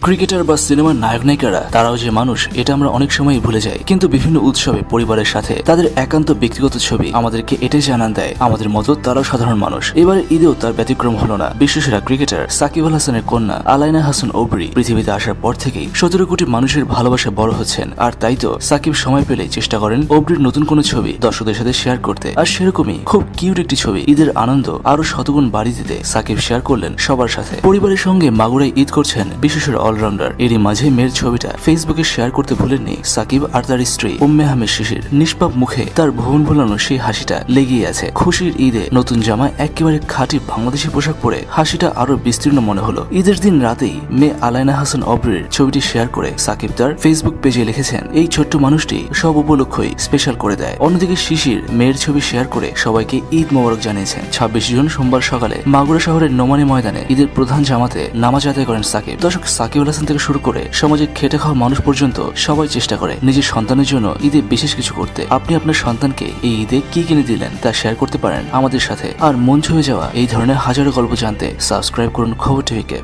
Cricketer বা সিনেমার নায়ক নায়িকারা তারাও যে মানুষ এটা আমরা অনেক সময় ভুলে যাই, কিন্তু বিভিন্ন উৎসবে পরিবারের সাথে তাদের একান্ত ব্যক্তিগত ছবি আমাদেরকে এটাই জানান দেয় আমাদের মতো তারাও সাধারণ মানুষ। এবারে ঈদেও তার ব্যতিক্রম হলো না। বিশ্বসেরা ক্রিকেটার সাকিব আল হাসানের কন্যা আলাইনা হাসান অব্রি পৃথিবীতে আসার পর থেকেই 17 কোটি মানুষের ভালোবাসা বড় হচ্ছেন। আর তাই তো সাকিব সময় পেলে চেষ্টা করেন অব্রির নতুন কোনো ছবি দর্শকদের সাথে শেয়ার করতে। আর সেরকমই খুব কিউট একটি ছবি ঈদের আনন্দ আরো শতগুণ বাড়ি দিতে সাকিব শেয়ার করলেন সবার সাথে। পরিবারের সঙ্গে মাগুরায় ঈদ করছেন বিশ্বসেরা অলরাউন্ডার। এরই মাঝে মেয়ের ছবিটা ফেসবুকে শেয়ার করতে ভুলেননি সাকিব আর তার স্ত্রী উম্মে আহমেদ শিশির। নিষ্পাপ মুখে তার ভুবন ভোলানো সেই হাসিটা লেগেই আছে। খুশির ঈদে নতুন জামা একেবারে খাঁটি বাংলাদেশি পোশাক পরে হাসিটা আরো বিস্তীর্ণ মনে হলো। ঈদের দিন রাতেই মেয়ে আলাইনা হাসান অব্রির ছবিটি শেয়ার করে সাকিব তার ফেসবুক পেজে লিখেছেন, এই ছোট্ট মানুষটি সব উপলক্ষই স্পেশাল করে দেয়। অন্যদিকে শিশির মেয়ের ছবি শেয়ার করে সবাইকে ঈদ মোবারক জানিয়েছেন। 26 জুন সোমবার সকালে মাগুরা শহরের নোমানী ময়দানে ঈদের প্রধান জামাতে নামাজ আদায় করেন সাকিব। দর্শক, সাকিব আল হাসান থেকে শুরু করে সমাজে খেটে খাওয়া মানুষ পর্যন্ত সবাই চেষ্টা করে নিজের সন্তানের জন্য ঈদে বিশেষ কিছু করতে। আপনি আপনার সন্তানকে এই ঈদে কি কিনে দিলেন তা শেয়ার করতে পারেন আমাদের সাথে। আর মন ছুঁয়ে যাওয়া এই ধরনের হাজারো গল্প জানতে সাবস্ক্রাইব করুন খবর টিভিকে।